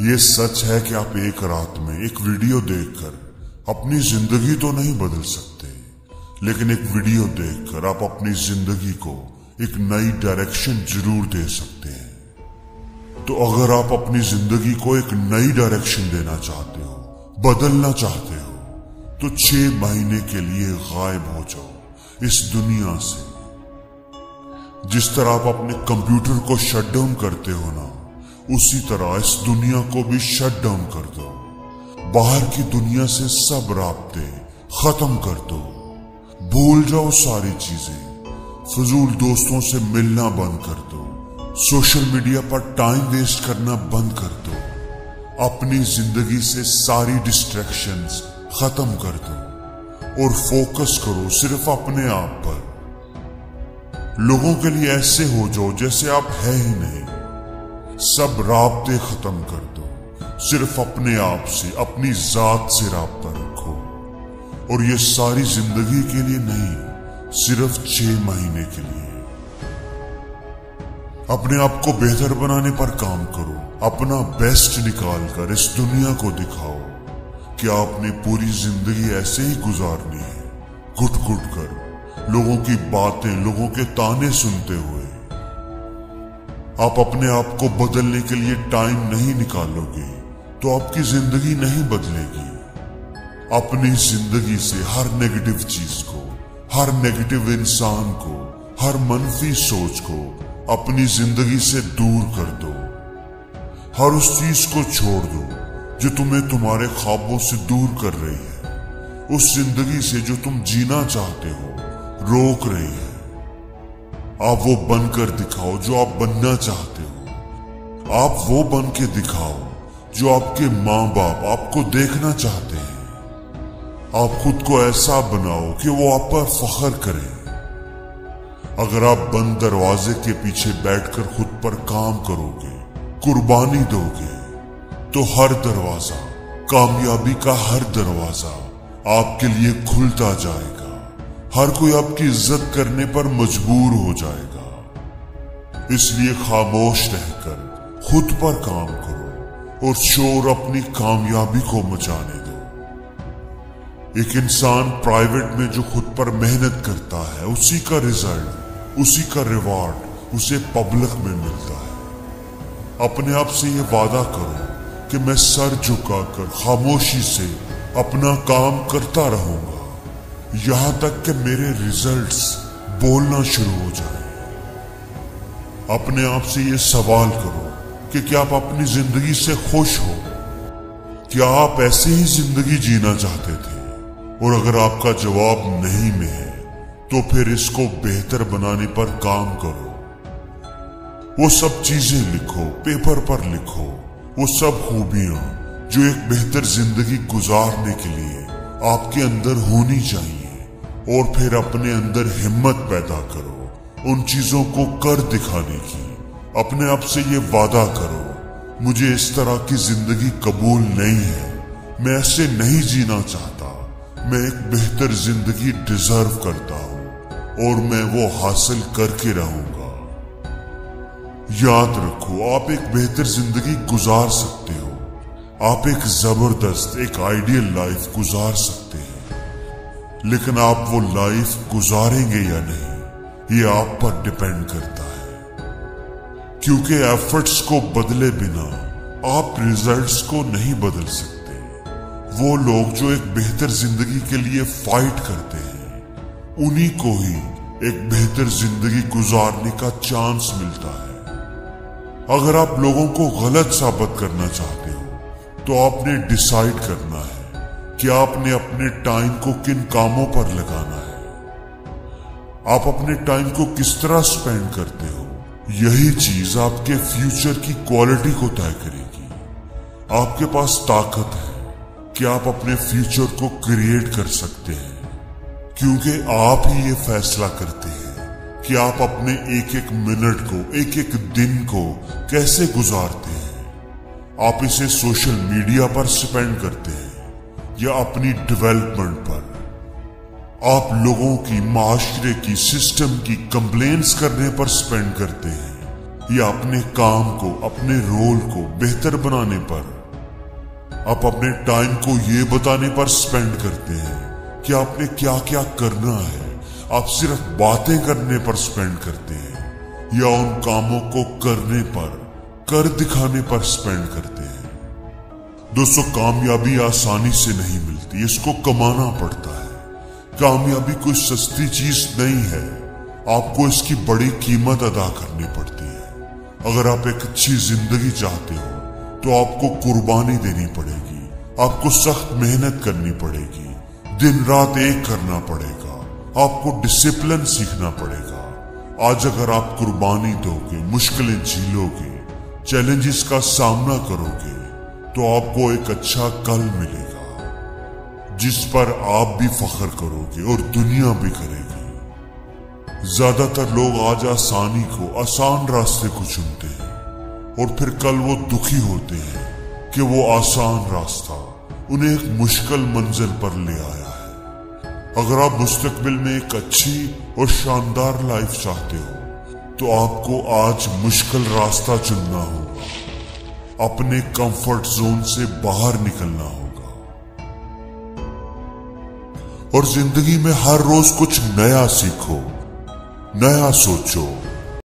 ये सच है कि आप एक रात में एक वीडियो देखकर अपनी जिंदगी तो नहीं बदल सकते, लेकिन एक वीडियो देखकर आप अपनी जिंदगी को एक नई डायरेक्शन जरूर दे सकते हैं। तो अगर आप अपनी जिंदगी को एक नई डायरेक्शन देना चाहते हो, बदलना चाहते हो, तो 6 महीने के लिए गायब हो जाओ इस दुनिया से। जिस तरह आप अपने कंप्यूटर को शट डाउन करते हो ना, उसी तरह इस दुनिया को भी शट डाउन कर दो। बाहर की दुनिया से सब राब्ते खत्म कर दो। भूल जाओ सारी चीजें। फजूल दोस्तों से मिलना बंद कर दो। सोशल मीडिया पर टाइम वेस्ट करना बंद कर दो। अपनी जिंदगी से सारी डिस्ट्रैक्शंस खत्म कर दो और फोकस करो सिर्फ अपने आप पर। लोगों के लिए ऐसे हो जाओ जैसे आप है ही नहीं। सब राब्ते खत्म कर दो। सिर्फ अपने आप से, अपनी जात से राब्ता रखो। और ये सारी जिंदगी के लिए नहीं, सिर्फ 6 महीने के लिए। अपने आप को बेहतर बनाने पर काम करो। अपना बेस्ट निकाल कर इस दुनिया को दिखाओ कि आपने पूरी जिंदगी ऐसे ही गुजारनी है, घुट घुट कर, लोगों की बातें, लोगों के ताने सुनते हुए। आप अपने आप को बदलने के लिए टाइम नहीं निकालोगे तो आपकी जिंदगी नहीं बदलेगी। अपनी जिंदगी से हर नेगेटिव चीज को, हर नेगेटिव इंसान को, हर मनफी सोच को अपनी जिंदगी से दूर कर दो। हर उस चीज को छोड़ दो जो तुम्हें तुम्हारे ख्वाबों से दूर कर रही है। उस जिंदगी से जो तुम जीना चाहते हो रोक रही है। आप वो बनकर दिखाओ जो आप बनना चाहते हो। आप वो बन के दिखाओ जो आपके माँ बाप आपको देखना चाहते हैं। आप खुद को ऐसा बनाओ कि वो आप पर फख्र करें। अगर आप बंद दरवाजे के पीछे बैठकर खुद पर काम करोगे, कुर्बानी दोगे, तो हर दरवाजा, कामयाबी का हर दरवाजा आपके लिए खुलता जाएगा। हर कोई आपकी इज्जत करने पर मजबूर हो जाएगा। इसलिए खामोश रहकर खुद पर काम करो और शोर अपनी कामयाबी को मचाने दो। एक इंसान प्राइवेट में जो खुद पर मेहनत करता है, उसी का रिजल्ट, उसी का रिवॉर्ड उसे पब्लिक में मिलता है। अपने आप से ये वादा करो कि मैं सर झुकाकर खामोशी से अपना काम करता रहूंगा, यहां तक कि मेरे रिजल्ट्स बोलना शुरू हो जाए। अपने आप से ये सवाल करो कि क्या आप अपनी जिंदगी से खुश हो? क्या आप ऐसे ही जिंदगी जीना चाहते थे? और अगर आपका जवाब नहीं में है, तो फिर इसको बेहतर बनाने पर काम करो। वो सब चीजें लिखो, पेपर पर लिखो, वो सब खूबियां जो एक बेहतर जिंदगी गुजारने के लिए आपके अंदर होनी चाहिए। और फिर अपने अंदर हिम्मत पैदा करो उन चीजों को कर दिखाने की। अपने आप से ये वादा करो, मुझे इस तरह की जिंदगी कबूल नहीं है, मैं ऐसे नहीं जीना चाहता, मैं एक बेहतर जिंदगी डिजर्व करता हूं और मैं वो हासिल करके रहूंगा। याद रखो, आप एक बेहतर जिंदगी गुजार सकते हो। आप एक जबरदस्त, एक आइडियल लाइफ गुजार सकते हैं, लेकिन आप वो लाइफ गुजारेंगे या नहीं, ये आप पर डिपेंड करता है। क्योंकि एफर्ट्स को बदले बिना आप रिजल्ट्स को नहीं बदल सकते। वो लोग जो एक बेहतर जिंदगी के लिए फाइट करते हैं, उन्हीं को ही एक बेहतर जिंदगी गुजारने का चांस मिलता है। अगर आप लोगों को गलत साबित करना चाहते हो, तो आपने डिसाइड करना है कि आपने अपने टाइम को किन कामों पर लगाना है। आप अपने टाइम को किस तरह स्पेंड करते हो, यही चीज आपके फ्यूचर की क्वालिटी को तय करेगी। आपके पास ताकत है कि आप अपने फ्यूचर को क्रिएट कर सकते हैं, क्योंकि आप ही ये फैसला करते हैं कि आप अपने एक एक मिनट को, एक एक दिन को कैसे गुजारते हैं। आप इसे सोशल मीडिया पर स्पेंड करते हैं या अपनी डेवलपमेंट पर। आप लोगों की, माशरे की, सिस्टम की कंप्लेंट्स करने पर स्पेंड करते हैं या अपने काम को, अपने रोल को बेहतर बनाने पर, आप अपने टाइम को ये बताने पर स्पेंड करते हैं कि आपने क्या क्या करना है। आप सिर्फ बातें करने पर स्पेंड करते हैं या उन कामों को करने पर, कर दिखाने पर स्पेंड करते हैं। दोस्तों, कामयाबी आसानी से नहीं मिलती, इसको कमाना पड़ता है। कामयाबी कोई सस्ती चीज नहीं है, आपको इसकी बड़ी कीमत अदा करनी पड़ती है। अगर आप एक अच्छी जिंदगी चाहते हो तो आपको कुर्बानी देनी पड़ेगी, आपको सख्त मेहनत करनी पड़ेगी, दिन रात एक करना पड़ेगा, आपको डिसिप्लिन सीखना पड़ेगा। आज अगर आप कुर्बानी दोगे, मुश्किलें झेलोगे, चैलेंजेस का सामना करोगे, तो आपको एक अच्छा कल मिलेगा जिस पर आप भी फख्र करोगे और दुनिया भी करेगी। ज्यादातर लोग आज आसानी को, आसान रास्ते को चुनते हैं और फिर कल वो दुखी होते हैं कि वो आसान रास्ता उन्हें एक मुश्किल मंजिल पर ले आया है। अगर आप मुस्तकबिल में एक अच्छी और शानदार लाइफ चाहते हो तो आपको आज मुश्किल रास्ता चुनना होगा, अपने कंफर्ट जोन से बाहर निकलना होगा और जिंदगी में हर रोज कुछ नया सीखो, नया सोचो,